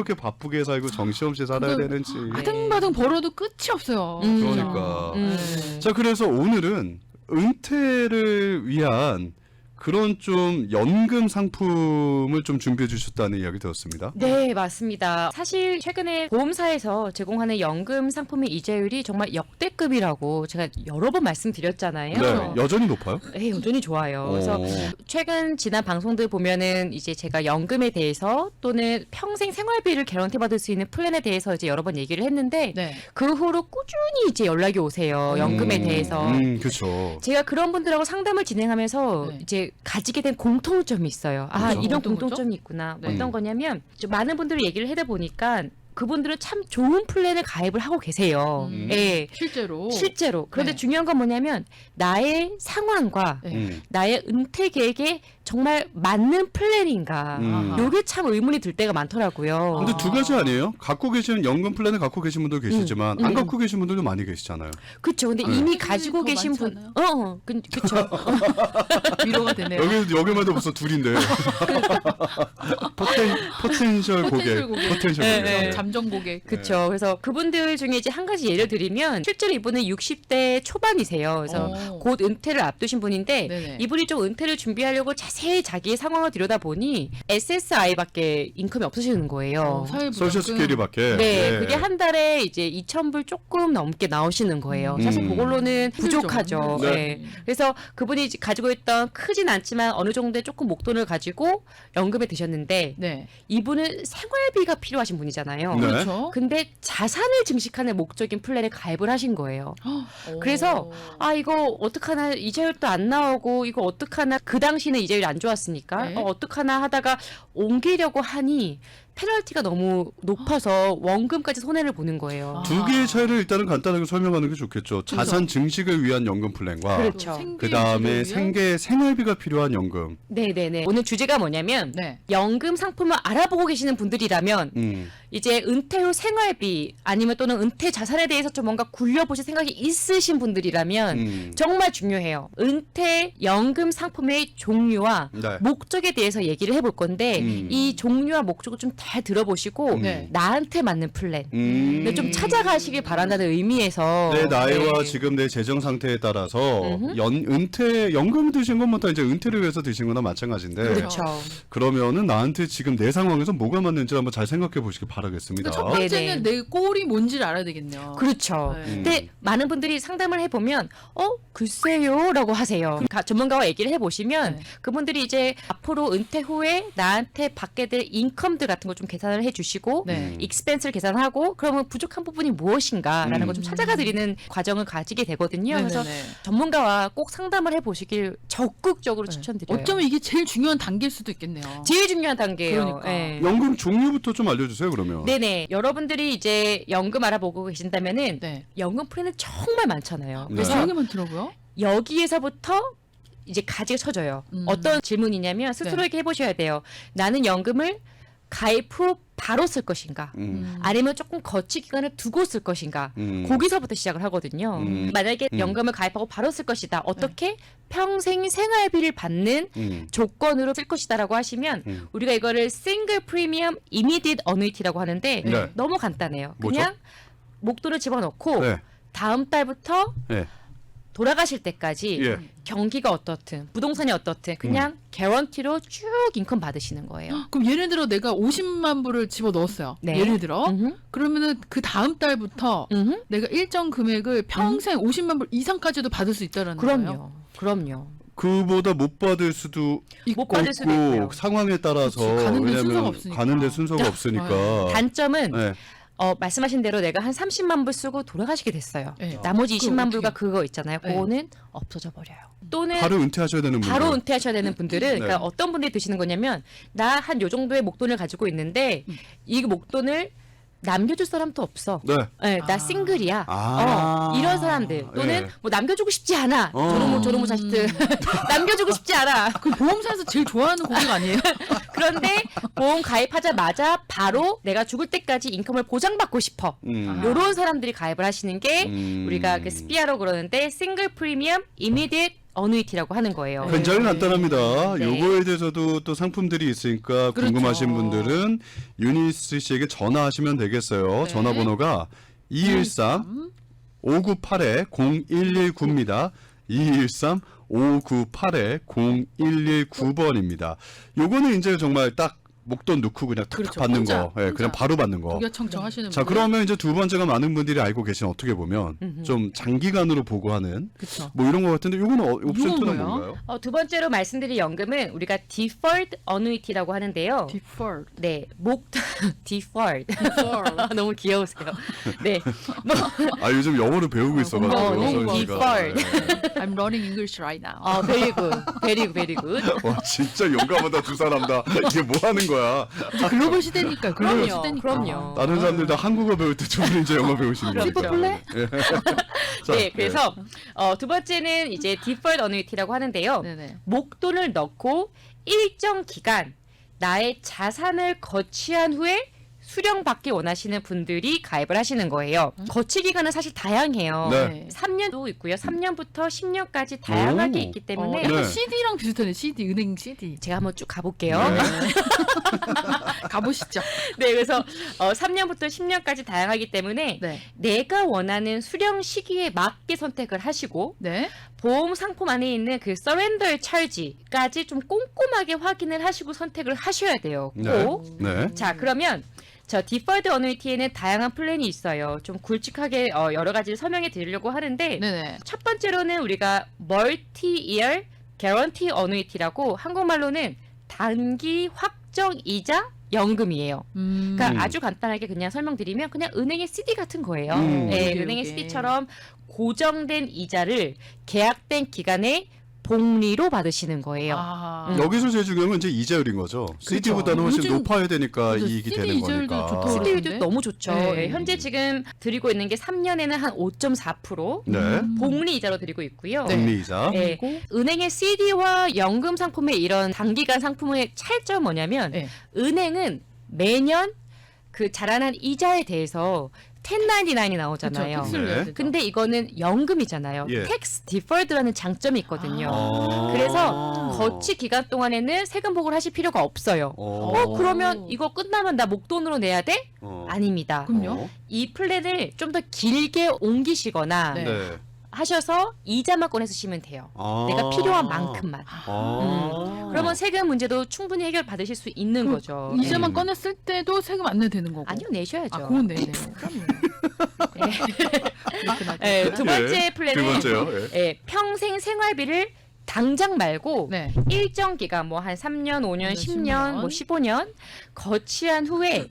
이렇게 바쁘게 살고 정신없이 살아야 되는지. 아등바등 벌어도 끝이 없어요. 그러니까. 네. 자, 그래서 오늘은 은퇴를 위한 그런 좀 연금 상품을 좀 준비해 주셨다는 이야기 들었습니다. 네, 맞습니다. 사실 최근에 보험사에서 제공하는 연금 상품의 이자율이 정말 역대급이라고 제가 여러 번 말씀드렸잖아요. 네, 여전히 높아요? 네, 여전히 좋아요. 그래서 최근 지난 방송들 보면은 이제 제가 연금에 대해서 또는 평생 생활비를 개런티 받을 수 있는 플랜에 대해서 이제 여러 번 얘기를 했는데 네. 그 후로 꾸준히 이제 연락이 오세요. 연금에 대해서. 그렇죠. 제가 그런 분들하고 상담을 진행하면서 네. 이제 가지게 된 공통점이 있어요. 아, 그렇죠. 이런 어떤 거죠? 공통점이 있구나. 네. 어떤 거냐면 좀 많은 분들이 얘기를 해다 보니까 그분들은 참 좋은 플랜을 가입을 하고 계세요. 예. 실제로. 실제로. 그런데 네. 중요한 건 뭐냐면 나의 상황과 네. 나의 은퇴 계획에 정말 맞는 플랜인가. 음. 요게 참 의문이 들 때가 많더라고요. 근데 두 가지 아니에요? 갖고 계시는 연금 플랜을 갖고 계신 분도 계시지만 안 갖고 계신 분들도 많이 계시잖아요. 그쵸. 근데 네. 이미 가지고 더 계신 분, 많잖아요. 그쵸. 위로가 되네요. 여기만 해도 벌써 둘인데. 포텐셜 고객. 포텐셜 네, 고객. 네. 잠정 고객. 그쵸. 그래서 그분들 중에 이제 한 가지 예를 들면 실제로 이분은 60대 초반이세요. 그래서 곧 은퇴를 앞두신 분인데 네네. 이분이 좀 은퇴를 준비하려고 자세히 자기의 상황을 들여다보니 SSI밖에 인컴이 없으시는 거예요. 소셜 스케일이밖에. 네, 예. 그게 한 달에 이제 2,000불 조금 넘게 나오시는 거예요. 사실 그걸로는 부족하죠. 네. 네. 그래서 그분이 이제 가지고 있던 크진 않지만 어느 정도의 조금 목돈을 가지고 연금에 드셨는데 네. 이분은 생활비가 필요하신 분이잖아요. 네. 그렇죠. 근데 자산을 증식하는 목적인 플랜에 가입을 하신 거예요. 그래서 이거 어떡하나 이자율도 안 나오고 이거 어떡하나 그 당시는 이자율이 안 좋았으니까 네. 어떡하나 하다가 옮기려고 하니 페널티가 너무 높아서 원금까지 손해를 보는 거예요. 두 개의 차이를 일단은 간단하게 설명하는 게 좋겠죠. 자산 증식을 위한 연금 플랜과 그렇죠. 그 다음에 생계비가 필요한 연금. 네네네. 오늘 주제가 뭐냐면 네. 연금 상품을 알아보고 계시는 분들이라면 이제 은퇴 후 생활비 아니면 또는 은퇴 자산에 대해서 좀 뭔가 굴려보실 생각이 있으신 분들이라면 정말 중요해요. 은퇴 연금 상품의 종류와 네. 목적에 대해서 얘기를 해볼 건데 이 종류와 목적을 좀 잘 들어보시고 네. 나한테 맞는 플랜 네, 좀 찾아가시길 바란다는 의미에서 내 나이와 네. 지금 내 재정 상태에 따라서 연금을 드신 건 뭐 다 이제 은퇴를 위해서 드신 거나 마찬가지인데 그렇죠. 그러면은 나한테 지금 내 상황에서 뭐가 맞는지 한번 잘 생각해 보시길 바라겠습니다. 첫 번째는 네네. 내 꼴이 뭔지를 알아야 되겠네요. 그렇죠. 네. 근데 많은 분들이 상담을 해보면 글쎄요라고 하세요. 전문가와 얘기를 해보시면 네. 그분들이 이제 앞으로 은퇴 후에 나한테 받게 될 인컴들 같은 걸 좀 계산을 해주시고 네. 익스펜스를 계산하고 그러면 부족한 부분이 무엇인가라는 걸 좀 찾아가 드리는 과정을 가지게 되거든요. 그래서 네네네. 전문가와 꼭 상담을 해보시길 적극적으로 네. 추천드려요. 어쩌면 이게 제일 중요한 단계일 수도 있겠네요. 제일 중요한 단계예요. 그러니까. 네. 연금 종류부터 좀 알려주세요. 그러면. 네네. 여러분들이 이제 연금 알아보고 계신다면은 네. 연금 플랜은 정말 많잖아요. 네. 그래서 조용히만 들어고요. 여기에서부터 이제 가지가 쳐져요. 어떤 질문이냐면 스스로에게 해보셔야 돼요. 나는 연금을 가입 후 바로 쓸 것인가? 아니면 조금 거치 기간을 두고 쓸 것인가? 거기서부터 시작을 하거든요. 만약에 연금을 가입하고 바로 쓸 것이다. 어떻게? 평생 생활비를 받는 조건으로 쓸 것이다라고 하시면 우리가 이거를 싱글 프리미엄 이미디엇 어누이티라고 하는데 네. 너무 간단해요. 뭐죠? 그냥 목돈을 집어넣고 네. 다음 달부터 네. 돌아가실 때까지 예. 경기가 어떻든 부동산이 어떻든 그냥 개런티로 쭉 인컴 받으시는 거예요. 그럼 예를 들어 내가 50만 불을 집어 넣었어요. 네. 예를 들어. 음흠. 그러면은 그 다음 달부터 음흠. 내가 일정 금액을 평생 50만 불 이상까지도 받을 수 있다라는 거예요. 그럼요. 그보다 못 받을 수도 못 받을 수도 있고 있고요. 상황에 따라서 그치, 가는데 왜냐면 순서가 없으니까. 가는데 순서가 없으니까. 단점은 네. 말씀하신 대로 내가 한 30만 불 쓰고 돌아가시게 됐어요. 네. 나머지 그럼 20만 어떡해요? 불과 그거 있잖아요. 네. 그거는 없어져 버려요. 또는 바로 은퇴하셔야 되는 분들. 바로 은퇴하셔야 되는 분들은 네. 그러니까 어떤 분들이 드시는 거냐면 나 한 요 정도의 목돈을 가지고 있는데 이 목돈을 남겨줄 사람도 없어. 네. 네, 나 싱글이야. 아. 이런 사람들 또는 예. 뭐 남겨주고 싶지 않아. 저놈의 자식들 남겨주고 싶지 않아. 그 보험사에서 제일 좋아하는 고객 아니에요? 그런데 보험 가입하자마자 바로 내가 죽을 때까지 인컴을 보장받고 싶어. 요런 사람들이 가입을 하시는 게 우리가 그 스피아로 그러는데 싱글 프리미엄 이미디엇 어누이티라고 하는 거예요. 굉장히 네. 간단합니다. 네. 요거에 대해서도 또 상품들이 있으니까 그렇죠. 궁금하신 분들은 유니스 씨에게 전화하시면 되겠어요. 네. 전화번호가 213 598-0119입니다. 213 598-0119번입니다. 요거는 이제 정말 딱 목돈 넣고 그냥 탁탁 그렇죠. 받는 혼자, 거. 예, 혼자. 그냥 바로 받는 거. 독야 청청하시는 자, 분들. 그러면 이제 두 번째가 많은 분들이 알고 계신 어떻게 보면 좀 장기간으로 보고하는 그렇죠. 뭐 이런 거 같은데 요거는 옵션 요건 2는 뭐예요? 뭔가요? 두 번째로 말씀드릴 연금은 우리가 deferred annuity라고 하는데요. deferred. 네, deferred. deferred. 너무 귀여우세요. 네, 뭐, 아, 요즘 영어를 배우고 있어가지고. 네, 서은 씨가. deferred. I'm learning English right now. very good, very good, very good. 와, 진짜 용감하다 두 사람 다. 이게 뭐 하는 거야? 이제 글로벌 시대니까 글로벌 그럼요, 시대니까. 그럼요. 다른 사람들 다 한국어 배울 때 두 분이 이제 영어 배우시는 그렇죠. 거니까. 플레? 자, 네, 그래서 두 번째는 이제 deferred annuity라고 하는데요. 네네. 목돈을 넣고 일정 기간 나의 자산을 거치한 후에 수령받기 원하시는 분들이 가입을 하시는 거예요. 거치 기간은 사실 다양해요. 네. 3년도 있고요. 3년부터 10년까지 다양하게 오. 있기 때문에 약간 네. CD랑 비슷하네. CD 은행 CD. 제가 한번 쭉 가볼게요. 네. 가보시죠. 네, 그래서 3년부터 10년까지 다양하기 때문에 네. 내가 원하는 수령 시기에 맞게 선택을 하시고 네. 보험 상품 안에 있는 그 서렌더 차지까지 좀 꼼꼼하게 확인을 하시고 선택을 하셔야 돼요. 꼭. 네. 네. 자, 그러면 저 디퍼드 어누이티에는 다양한 플랜이 있어요. 좀 굵직하게 여러 가지를 설명해 드리려고 하는데 네네. 첫 번째로는 우리가 멀티-이어 개런티 어누이티라고 한국말로는 단기 확정 이자 연금이에요. 그러니까 아주 간단하게 그냥 설명드리면 그냥 은행의 CD 같은 거예요. 네, 요게, 은행의 요게. CD처럼 고정된 이자를 계약된 기간에 복리로 받으시는 거예요. 아. 여기서 제일 중요한 건 이제 이자율인 거죠. CD보다는 훨씬 요즘- 높아야 되니까 그렇죠. 이익이 CD 되는 이자율도 거니까. 좋다고 CD율도 그러는데? 너무 좋죠. 네. 예, 현재 지금 드리고 있는 게 3년에는 한 5.4% 네. 복리 이자로 드리고 있고요. 네. 복리이자. 예, 그리고 은행의 CD와 연금 상품의 이런 단기간 상품의 차이점은 뭐냐면 네. 은행은 매년 그 자라난 이자에 대해서 1099이 나오잖아요. 그쵸, 텍스를 네. 내야 되죠. 근데 이거는 연금이잖아요. 예. 텍스 디퍼드라는 장점이 있거든요. 아. 그래서 거치 기간 동안에는 세금 보고를 하실 필요가 없어요. 그러면 이거 끝나면 나 목돈으로 내야 돼? 아닙니다. 그럼요. 이 플랜을 좀 더 길게 옮기시거나 네. 네. 하셔서 이자만 꺼내 쓰시면 돼요. 아. 내가 필요한 만큼만. 아. 그러면 세금 문제도 충분히 해결 받으실 수 있는 거죠. 이자만 네. 꺼냈을 때도 세금 안 내도 되는 거고. 아니요, 내셔야죠. 아, 그건 내네. 그럼요. 네, 두 번째 예. 플랜은 두 번째요. 예. 예, 평생 생활비를 당장 말고 네. 일정 기간 뭐 한 3년, 5년, 5년, 10년, 뭐 10년. 15년 거치한 후에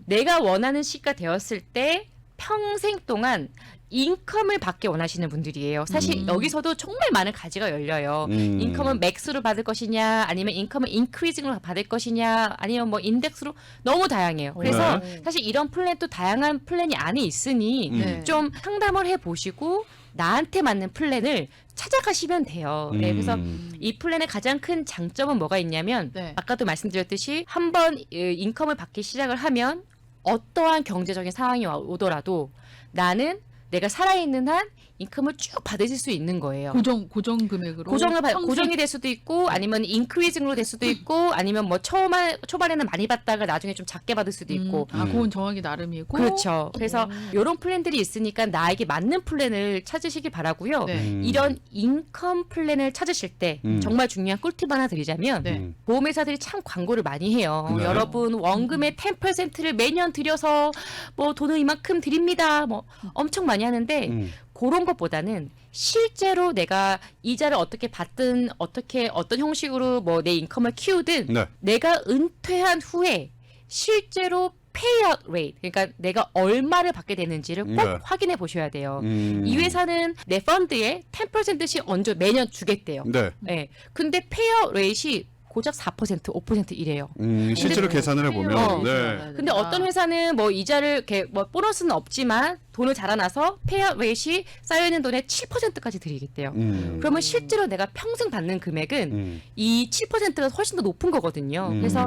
내가 원하는 시기가 되었을 때 평생 동안 인컴을 받기 원하시는 분들이에요. 사실 여기서도 정말 많은 가지가 열려요. 인컴은 맥스로 받을 것이냐, 아니면 인컴은 인크리징으로 받을 것이냐, 아니면 뭐 인덱스로 너무 다양해요. 그래서 네. 사실 이런 플랜도 다양한 플랜이 안에 있으니 네. 좀 상담을 해보시고 나한테 맞는 플랜을 찾아가시면 돼요. 네, 그래서 이 플랜의 가장 큰 장점은 뭐가 있냐면 네. 아까도 말씀드렸듯이 한번 인컴을 받기 시작을 하면 어떠한 경제적인 상황이 오더라도 나는 내가 살아있는 한 인컴을 쭉 받으실 수 있는 거예요. 고정 금액으로 평생- 고정이 될 수도 있고 아니면 인크리징으로 될 수도 있고 아니면 뭐 초반에는 많이 받다가 나중에 좀 작게 받을 수도 있고 아, 그건 정하기 나름이고. 그렇죠. 그래서 이런 플랜들이 있으니까 나에게 맞는 플랜을 찾으시기 바라고요. 네. 이런 인컴 플랜을 찾으실 때 정말 중요한 꿀팁 하나 드리자면 네. 보험회사들이 참 광고를 많이 해요. 네. 여러분 원금의 10%를 매년 들여서 뭐 돈을 이만큼 드립니다. 뭐 엄청 많이 하는데 그런 것보다는 실제로 내가 이자를 어떻게 받든 어떤 형식으로 뭐 내 인컴을 키우든 네. 내가 은퇴한 후에 실제로 페이아웃 레이트 그러니까 내가 얼마를 받게 되는지를 꼭 네. 확인해 보셔야 돼요. 이 회사는 내 펀드에 10%씩 얹어 매년 주겠대요. 네. 네. 근데 페이아웃 레이트이 고작 4%, 5% 이래요. 실제로 계산을 해보면. 네. 근데 어떤 회사는 뭐 이자를 이렇게 뭐 보너스는 없지만 돈을 자라나서 페이아웃 레이시 쌓여있는 돈의 7%까지 드리겠대요. 그러면 실제로 내가 평생 받는 금액은 이 7%가 훨씬 더 높은 거거든요. 그래서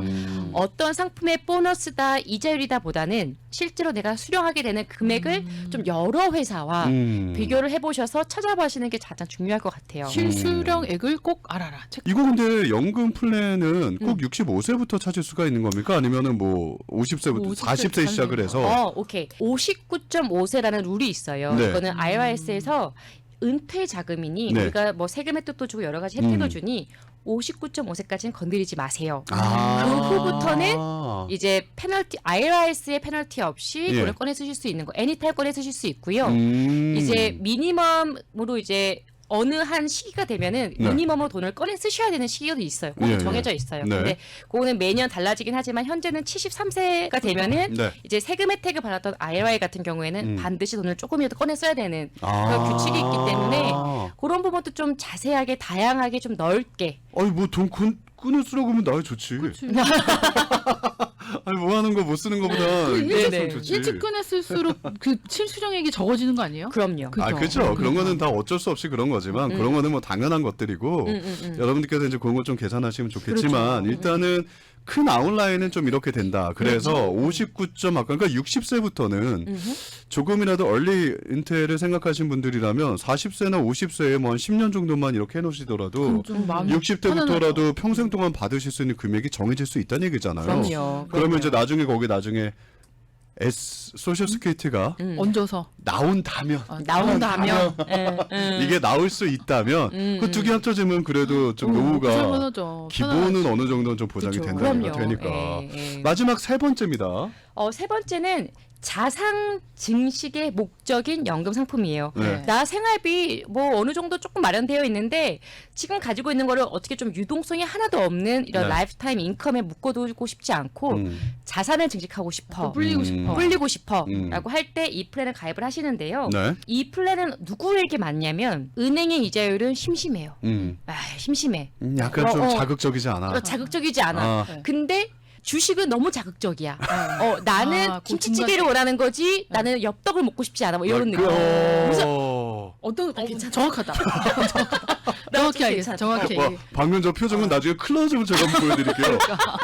어떤 상품의 보너스다, 이자율이다 보다는 실제로 내가 수령하게 되는 금액을 좀 여러 회사와 비교를 해보셔서 찾아보시는 게 가장 중요할 것 같아요. 실수령액을 꼭 알아라. 체크. 이거 근데 연금 플랜은 꼭 65세부터 찾을 수가 있는 겁니까? 아니면은 뭐 50세부터 40세 시작을 해서 오케이. 59.5세라는 룰이 있어요. 네. 이거는 IRS에서 은퇴 자금이니 네. 우리가 뭐 세금 혜택도 주고 여러 가지 혜택을 주니 59.5세까지는 건드리지 마세요. 그 아. 후부터는 이제 페널티 IRS의 페널티 없이 예. 돈을 꺼내 쓰실 수 있는 거, 애니타임 꺼내 쓰실 수 있고요. 음. 이제 미니멈으로 이제 어느 한 시기가 되면은 네. 미니멈으로 돈을 꺼내 쓰셔야 되는 시기가 있어요. 꼭 예, 정해져 있어요. 네. 근데 그거는 매년 달라지긴 하지만 현재는 73세가 되면은 네. 이제 세금 혜택을 받았던 IRA 같은 경우에는 반드시 돈을 조금이라도 꺼내 써야 되는 아. 그런 규칙이 있기 때문에 그런 부분도 좀 자세하게 다양하게 좀 넓게 아니 뭐 돈 끊어 쓰라고 하면 나야 좋지. 그치. 아니 뭐 하는 거 못 쓰는 거보다 그 일찍 네네. 쓰면 좋지. 일찍 꺼내 쓸수록 그 실수령액이 적어지는 거 아니에요? 그럼요. 그죠? 아, 그렇죠. 그런 거는 다 어쩔 수 없이 그런 거지만 그런 거는 뭐 당연한 것들이고 여러분들께서 이제 그런 거 좀 계산하시면 좋겠지만 그렇죠. 일단은 큰 아웃라인은 좀 이렇게 된다. 그래서 59점 아까 그러니까 60세부터는 조금이라도 얼리 은퇴를 생각하신 분들이라면 40세나 50세에 뭐 한 10년 정도만 이렇게 해놓으시더라도 좀 마음이 60대부터라도 평생 동안 받으실 수 있는 금액이 정해질 수 있다는 얘기잖아요. 그럼요. 그러면 이제 나중에 거기 나중에 소셜 스케이트가 얹어서 나온다면 나온다면 이게 나올 수 있다면 그 두 개 합쳐지면 그래도 좀 노후가 살만하죠. 기본은 어느 정도는 좀 보장이 그쵸. 된다는 거 그럼요. 되니까. 예. 마지막 세 번째입니다. 세 번째는 자산 증식의 목적인 연금 상품이에요. 네. 나 생활비 뭐 어느 정도 조금 마련되어 있는데 지금 가지고 있는 거를 어떻게 좀 유동성이 하나도 없는 이런 네. 라이프타임 인컴에 묶어두고 싶지 않고 자산을 증식하고 싶어. 불리고 싶어. 불리고 싶어 라고 할 때 이 플랜을 가입을 하시는데요. 네. 이 플랜은 누구에게 맞냐면 은행의 이자율은 심심해요. 심심해. 약간 좀 어. 자극적이지 않아. 자극적이지 않아. 아. 네. 근데 주식은 너무 자극적이야. 나는 아, 그 김치찌개를 원하는 거지. 나는 엽떡을 먹고 싶지 않아. 뭐 이런 느낌. 어떤 괜찮다. 정확하다. 정확히 알겠어. 정확히. 와, 방금 저 표정은 나중에 클로즈업 제가 한번 보여드릴게요.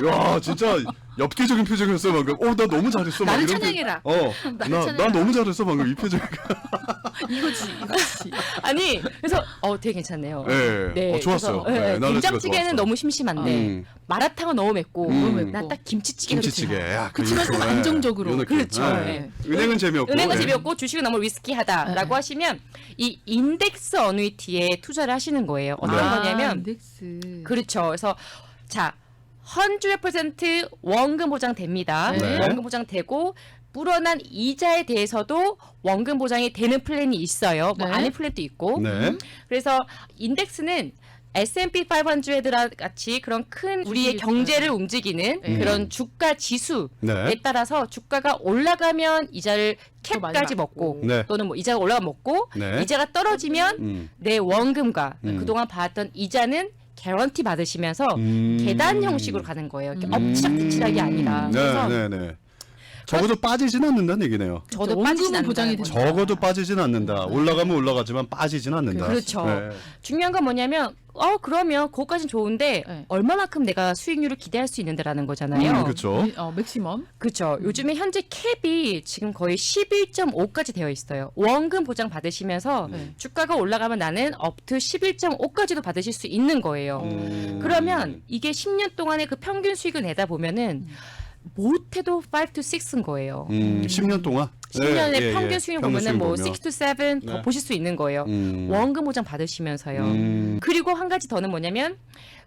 야, 진짜 엽기적인 표정이었어 방금. 나 너무 잘했어. 막 나를 이런 찬양해라. 나 너무 잘했어 방금 이 표정. 이거지. 아니 그래서 되게 괜찮네요. 네. 좋았어요. 그래서, 네, 에너지가 된장찌개는 좋았어. 너무 심심한데 마라탕은 너무 맵고 맵고. 난 딱 김치찌개가 김치찌개. 좋아. 야, 그치만 이거, 안정적으로. 이 느낌. 그렇죠. 네. 은행은 재미없고. 은행은 네. 재미없고 주식은 너무 리스키하다라고 하시면 이 인덱스 어누이티에 투자를 하시는 거예요. 어떤 거냐면 인덱스. 그렇죠. 그래서 자 100% 원금 보장됩니다. 네. 원금 보장되고 불어난 이자에 대해서도 원금 보장이 되는 플랜이 있어요. 뭐 네. 아닌 플랜도 있고. 네. 그래서 인덱스는 S&P 500과 같이 그런 큰 우리의 주식이 경제를 움직이는 네. 그런 주가 지수에 네. 따라서 주가가 올라가면 이자를 더 많이 캡까지 받고. 먹고 네. 또는 뭐 이자가 올라가 먹고 네. 이자가 떨어지면 내 원금과 그동안 받았던 이자는 개런티 받으시면서 계단 형식으로 가는 거예요. 이렇게 엎치락뒤치락이 아니라. 그래서 네. 적어도 빠지진 않는다는 얘기네요. 저도 원금은 빠지진 보장이 않는다는 된다. 거죠. 적어도 빠지진 않는다. 올라가면 올라가지만 빠지진 않는다. 그렇죠. 네. 중요한 건 뭐냐면 그러면 그거까진 좋은데 네. 얼마만큼 내가 수익률을 기대할 수 있는데라는 거잖아요. 그렇죠. 맥시멈. 그렇죠. 요즘에 현재 캡이 지금 거의 11.5까지 되어 있어요. 원금 보장 받으시면서 네. 주가가 올라가면 나는 업투 11.5까지도 받으실 수 있는 거예요. 그러면 이게 10년 동안의 그 평균 수익을 내다 보면은 못해도 5 to 6인 거예요. 10년 동안? 10년의 네, 평균 수익을 평균 보면은 뭐 보면. 6 to 7 더 네. 보실 수 있는 거예요. 원금 보장 받으시면서요. 그리고 한 가지 더는 뭐냐면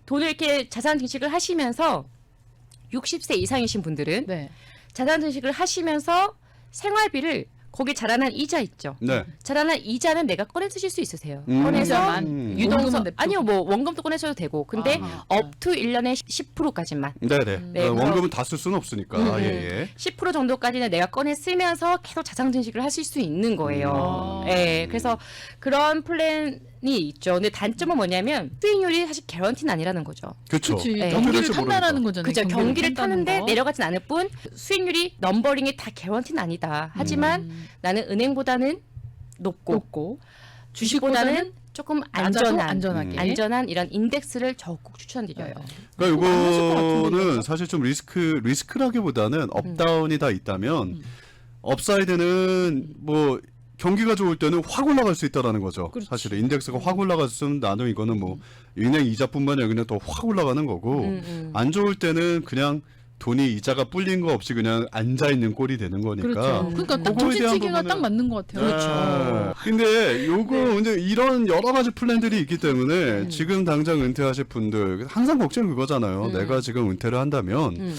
돈을 이렇게 자산 증식을 하시면서 60세 이상이신 분들은 네. 자산 증식을 하시면서 생활비를 거기 자라난 이자 있죠. 네. 자라난 이자는 내가 꺼내 쓰실 수 있으세요. 꺼내서 이자만. 유동성 원금은 냅두고. 아니요 뭐 원금도 꺼내셔도 되고 근데 아. 업투 1년에 10%까지만 네네. 네, 원금은 다 쓸 수는 없으니까. 예. 10% 정도까지는 내가 꺼내 쓰면서 계속 자산 증식을 하실 수 있는 거예요. 음. 예, 그래서 그런 플랜 있죠. 근데 단점은 뭐냐면 수익률이 사실 개런티는 아니라는 거죠. 그렇죠. 그렇지. 네. 경기를 어떻게 될지 탄다라는 거잖아요. 그죠. 경기를 탄다는 타는데 거. 내려가진 않을 뿐 수익률이 넘버링이 다 개런티는 아니다. 하지만 나는 은행보다는 높고 주식보다는 조금 낮아도 안전한 안전하게. 이런 인덱스를 적극 추천드려요. 그러니까 그거 안 하실 것 같은데, 이거는 이거? 사실 좀 리스크라기보다는 업다운이 다 있다면 업사이드는 뭐 경기가 좋을 때는 확 올라갈 수 있다라는 거죠. 그렇지. 사실 인덱스가 확 올라갔으면 나는 이거는 뭐 은행 이자뿐만이 아니라 그냥 더 확 올라가는 거고 안 좋을 때는 그냥 돈이 이자가 불린 거 없이 그냥 앉아 있는 꼴이 되는 거니까. 그렇죠. 그러니까 그거에 대한 정치치기가 부분은- 딱 맞는 것 같아요. 네. 근데 요거 이제 이런 여러 가지 플랜들이 있기 때문에 지금 당장 은퇴하실 분들 항상 걱정이 그거잖아요. 내가 지금 은퇴를 한다면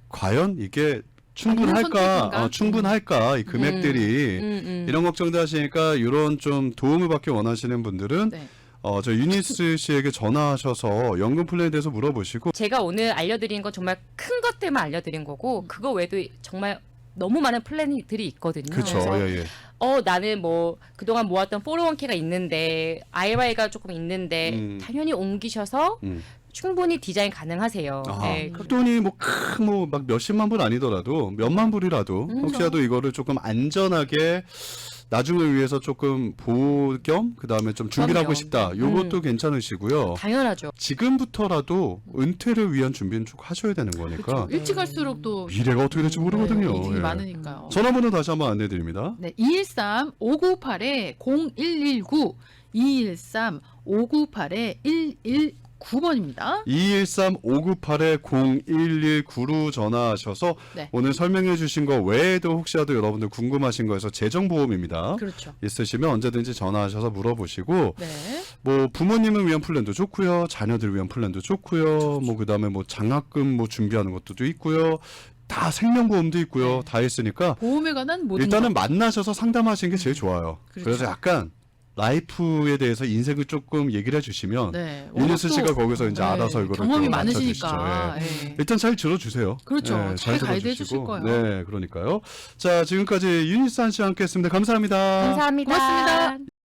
과연 이게 충분할까? 선택인가? 충분할까? 이 금액들이 이런 걱정도 하시니까 이런 좀 도움을 받기 원하시는 분들은 네. 저 유니스 씨에게 전화하셔서 연금 플랜에 대해서 물어보시고 제가 오늘 알려드린 건 정말 큰 것들만 알려드린 거고 그거 외에도 정말 너무 많은 플랜들이 있거든요. 그렇죠. 그래서 예, 예. 나는 뭐 그동안 모았던 401k가 있는데 IRA가 조금 있는데 당연히 옮기셔서 충분히 디자인 가능하세요. 아, 네, 그 돈이 막 몇십만 불 아니더라도 몇만 불이라도 혹시라도 이거를 조금 안전하게 나중을 위해서 조금 보겸 그다음에 좀 준비를 그럼요. 하고 싶다. 요것도 괜찮으시고요. 당연하죠. 지금부터라도 은퇴를 위한 준비는 쭉 하셔야 되는 거니까 그렇죠. 일찍 할수록 또 미래가 어떻게 될지 모르거든요. 일이 예. 많으니까요. 전화번호 다시 한번 안내드립니다. 네, 213-598-0119 213-598-119번입니다. 213-598-0119로 전화하셔서 네. 오늘 설명해 주신 거 외에도 혹시라도 여러분들 궁금하신 거에서 재정보험입니다. 그렇죠. 있으시면 언제든지 전화하셔서 물어보시고 네. 뭐 부모님을 위한 플랜도 좋고요. 자녀들을 위한 플랜도 좋고요. 뭐 그다음에 뭐 장학금 뭐 준비하는 것도 있고요. 다 생명보험도 있고요. 네. 다 있으니까 보험에 관한 모든 일단은 것. 만나셔서 상담하시는 게 제일 좋아요. 그렇죠. 그래서 약간 라이프에 대해서 인생을 조금 얘기를 해주시면 네. 유니스 워낙 씨가 또, 거기서 이제 알아서 이거를 경험이 또 많으시니까. 맞춰주시죠. 예. 일단 잘 들어주세요. 그렇죠. 네, 잘 가이드 들어주시고. 해주실 거예요. 네, 그러니까요. 자, 지금까지 유니스 씨와 함께했습니다. 감사합니다. 감사합니다. 고맙습니다.